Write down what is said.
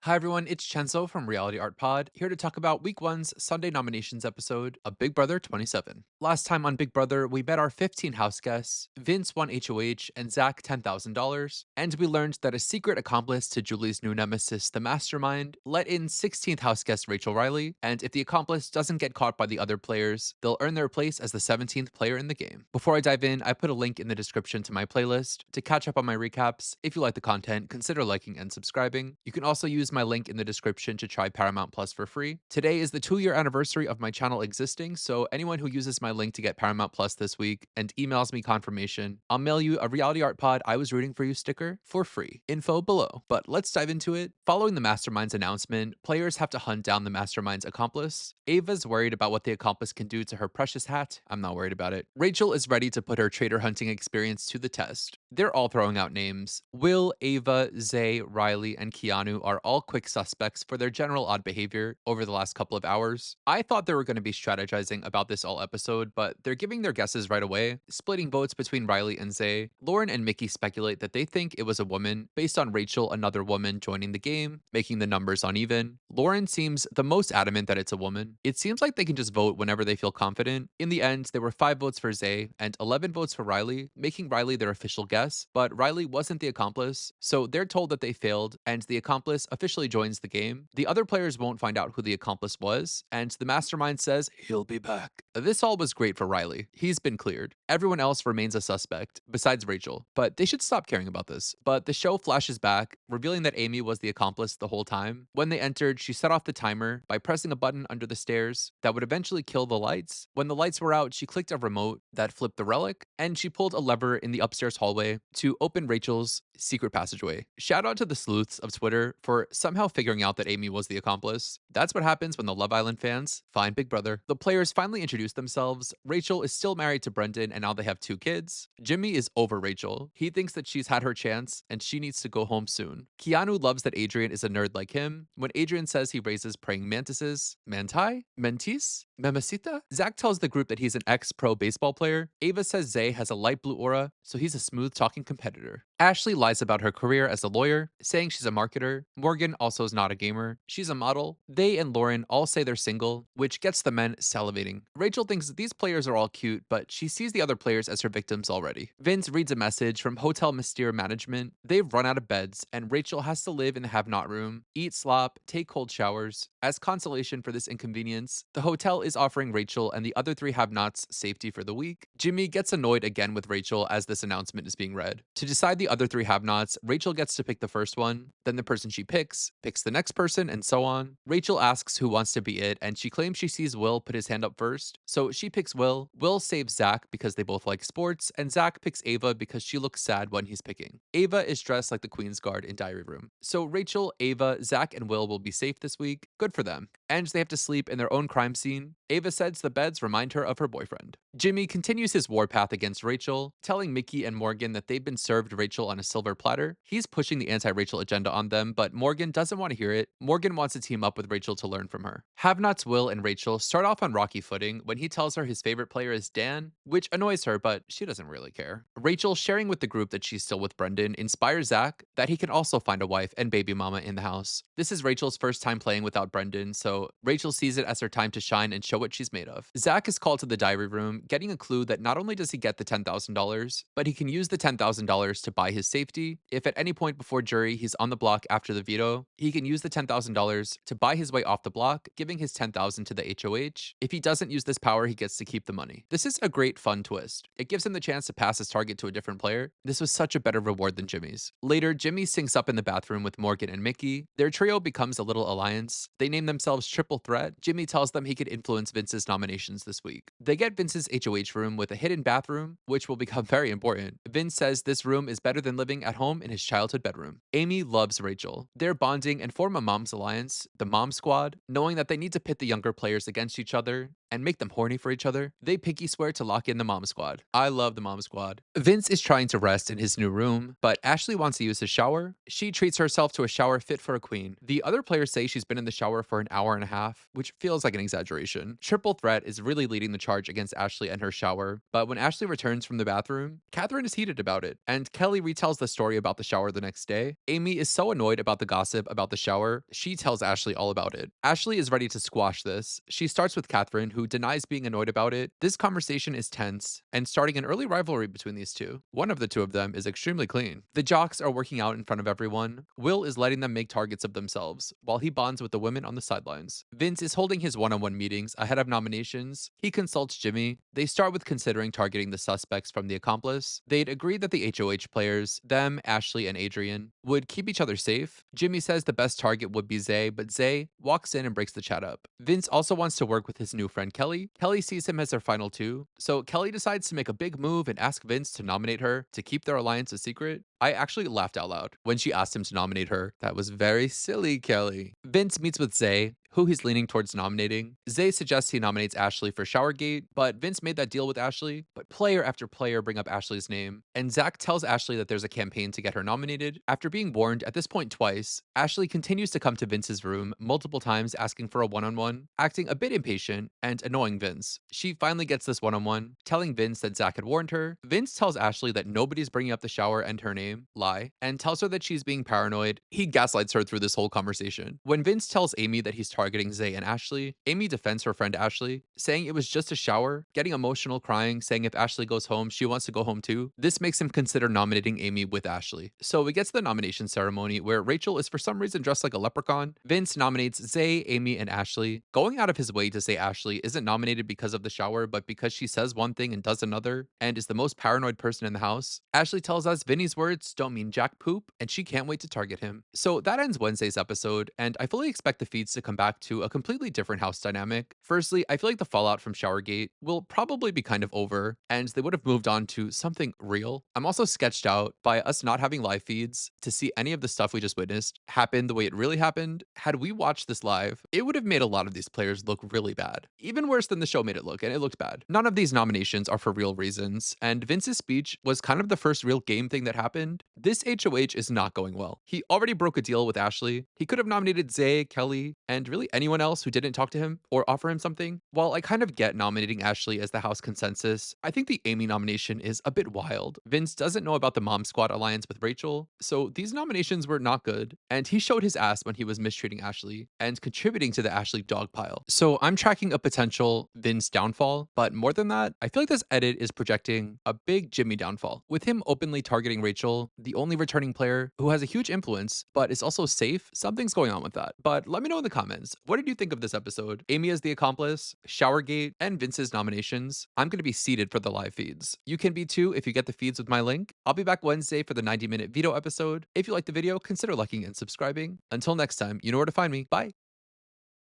Hi everyone, it's Chenzo from RealityArtPod, here to talk about Week 1's Sunday nominations episode of Big Brother 27. Last time on Big Brother, we met our 15 house guests, Vince won HOH and Zach $10,000, and we learned that a secret accomplice to Julie's new nemesis, the Mastermind, let in 16th house guest Rachel Riley, and if the accomplice doesn't get caught by the other players, they'll earn their place as the 17th player in the game. Before I dive in, I put a link in the description to my playlist to catch up on my recaps. If you like the content, consider liking and subscribing. You can also use my link in the description to try Paramount Plus for free. Today is the 2-year anniversary of my channel existing, so anyone who uses my link to get Paramount Plus this week and emails me confirmation, I'll mail you a Reality Art Pod I Was Rooting For You sticker for free. Info below. But let's dive into it. Following the Mastermind's announcement, players have to hunt down the Mastermind's accomplice. Ava's worried about what the accomplice can do to her precious hat. I'm not worried about it. Rachel is ready to put her traitor hunting experience to the test. They're all throwing out names. Will, Ava, Zay, Riley, and Keanu are all quick suspects for their general odd behavior over the last couple of hours. I thought they were going to be strategizing about this all episode, but they're giving their guesses right away, splitting votes between Riley and Zay. Lauren and Mickey speculate that they think it was a woman, based on Rachel, another woman, joining the game, making the numbers uneven. Lauren seems the most adamant that it's a woman. It seems like they can just vote whenever they feel confident. In the end, there were 5 votes for Zay and 11 votes for Riley, making Riley their official guess, but Riley wasn't the accomplice, so they're told that they failed, and the accomplice officially joins the game. The other players won't find out who the accomplice was, and the mastermind says he'll be back. This all was great for Riley. He's been cleared. Everyone else remains a suspect, besides Rachel, but they should stop caring about this. But the show flashes back, revealing that Amy was the accomplice the whole time. When they entered, she set off the timer by pressing a button under the stairs that would eventually kill the lights. When the lights were out, she clicked a remote that flipped the relic, and she pulled a lever in the upstairs hallway to open Rachel's secret passageway. Shout out to the sleuths of Twitter for somehow figuring out that Amy was the accomplice. That's what happens when the Love Island fans find Big Brother. The players finally introduce themselves. Rachel is still married to Brendan, and now they have 2 kids. Jimmy is over Rachel. He thinks that she's had her chance and she needs to go home soon. Keanu loves that Adrian is a nerd like him. When Adrian says he raises praying mantises, manti? Mentis? Memesita? Zach tells the group that he's an ex-pro baseball player. Ava says Zay has a light blue aura, so he's a smooth-talking competitor. Ashley lies about her career as a lawyer, saying she's a marketer. Morgan also is not a gamer. She's a model. They and Lauren all say they're single, which gets the men salivating. Rachel thinks these players are all cute, but she sees the other players as her victims already. Vince reads a message from Hotel Mystere Management. They've run out of beds, and Rachel has to live in the have-not room, eat slop, take cold showers. As consolation for this inconvenience, the hotel is offering Rachel and the other 3 have-nots safety for the week. Jimmy gets annoyed again with Rachel as this announcement is being read. To decide the other 3 have-nots, Rachel gets to pick the first one, then the person she picks the next person, and so on. Rachel asks who wants to be it, and she claims she sees Will put his hand up first, so she picks Will. Will saves Zach because they both like sports, and Zach picks Ava because she looks sad when he's picking. Ava is dressed like the Queen's Guard in Diary Room. So Rachel, Ava, Zach, and Will be safe this week. Good for them. And they have to sleep in their own crime scene. Ava says the beds remind her of her boyfriend. Jimmy continues his warpath against Rachel, telling Mickey and Morgan that they've been served Rachel on a silver platter. He's pushing the anti-Rachel agenda on them, but Morgan doesn't want to hear it. Morgan wants to team up with Rachel to learn from her. Have-nots Will and Rachel start off on rocky footing when he tells her his favorite player is Dan, which annoys her, but she doesn't really care. Rachel, sharing with the group that she's still with Brendan, inspires Zach that he can also find a wife and baby mama in the house. This is Rachel's first time playing without Brendan, so Rachel sees it as her time to shine and show what she's made of. Zach is called to the diary room, getting a clue that not only does he get the $10,000, but he can use the $10,000 to buy his safety. If at any point before jury he's on the block after the veto, he can use the $10,000 to buy his way off the block, giving his $10,000 to the HOH. If he doesn't use this power, he gets to keep the money. This is a great fun twist. It gives him the chance to pass his target to a different player. This was such a better reward than Jimmy's. Later, Jimmy syncs up in the bathroom with Morgan and Mickey. Their trio becomes a little alliance. They name themselves Triple Threat. Jimmy tells them he could influence Vince's nominations this week. They get Vince's HOH room with a hidden bathroom, which will become very important. Vince says this room is better than living at home in his childhood bedroom. Amy loves Rachel. They're bonding and form a mom's alliance, the Mom Squad, knowing that they need to pit the younger players against each other and make them horny for each other. They pinky swear to lock in the Mom Squad. I love the Mom Squad. Vince is trying to rest in his new room, but Ashley wants to use his shower. She treats herself to a shower fit for a queen. The other players say she's been in the shower for 1.5 hour and a half, which feels like an exaggeration. Triple Threat is really leading the charge against Ashley and her shower, but when Ashley returns from the bathroom, Catherine is heated about it, and Kelly retells the story about the shower the next day. Amy is so annoyed about the gossip about the shower, she tells Ashley all about it. Ashley is ready to squash this. She starts with Catherine, who denies being annoyed about it. This conversation is tense and starting an early rivalry between these two. One of the two of them is extremely clean. The jocks are working out in front of everyone. Will is letting them make targets of themselves, while he bonds with the women on the sidelines. Vince is holding his one-on-one meetings ahead of nominations. He consults Jimmy. They start with considering targeting the suspects from the Accomplice. They'd agreed that the HOH players, them, Ashley, and Adrian, would keep each other safe. Jimmy says the best target would be Zay, but Zay walks in and breaks the chat up. Vince also wants to work with his new friend Kelly. Kelly sees him as their final two, so Kelly decides to make a big move and ask Vince to nominate her to keep their alliance a secret. I actually laughed out loud when she asked him to nominate her. That was very silly, Kelly. Vince meets with Zay, who he's leaning towards nominating. Zay suggests he nominates Ashley for Showergate, but Vince made that deal with Ashley. But player after player bring up Ashley's name, and Zach tells Ashley that there's a campaign to get her nominated. After being warned at this point twice, Ashley continues to come to Vince's room multiple times asking for a one-on-one, acting a bit impatient and annoying Vince. She finally gets this one-on-one, telling Vince that Zach had warned her. Vince tells Ashley that nobody's bringing up the shower and her name, lie, and tells her that she's being paranoid. He gaslights her through this whole conversation. When Vince tells Amy that he's targeting Zay and Ashley, Amy defends her friend Ashley, saying it was just a shower, getting emotional, crying, saying if Ashley goes home, she wants to go home too. This makes him consider nominating Amy with Ashley. So we get to the nomination ceremony where Rachel is for some reason dressed like a leprechaun. Vince nominates Zay, Amy, and Ashley, going out of his way to say Ashley isn't nominated because of the shower, but because she says one thing and does another, and is the most paranoid person in the house. Ashley tells us Vinny's words don't mean jack poop, and she can't wait to target him. So that ends Wednesday's episode, and I fully expect the feeds to come back to a completely different house dynamic. Firstly, I feel like the fallout from Showergate will probably be kind of over, and they would have moved on to something real. I'm also sketched out by us not having live feeds to see any of the stuff we just witnessed happen the way it really happened. Had we watched this live, it would have made a lot of these players look really bad. Even worse than the show made it look, and it looked bad. None of these nominations are for real reasons, and Vince's speech was kind of the first real game thing that happened. This HOH is not going well. He already broke a deal with Ashley. He could have nominated Zay, Kelly, and really anyone else who didn't talk to him or offer him something. While I kind of get nominating Ashley as the house consensus, I think the Amy nomination is a bit wild. Vince doesn't know about the Mom Squad alliance with Rachel, so these nominations were not good, and he showed his ass when he was mistreating Ashley and contributing to the Ashley dog pile. So I'm tracking a potential Vince downfall, but more than that, I feel like this edit is projecting a big Jimmy downfall, with him openly targeting Rachel, the only returning player who has a huge influence, but is also safe. Something's going on with that. But let me know in the comments, what did you think of this episode? Amy as the accomplice, Showergate, and Vince's nominations. I'm going to be seated for the live feeds. You can be too if you get the feeds with my link. I'll be back Wednesday for the 90-minute veto episode. If you liked the video, consider liking and subscribing. Until next time, you know where to find me. Bye.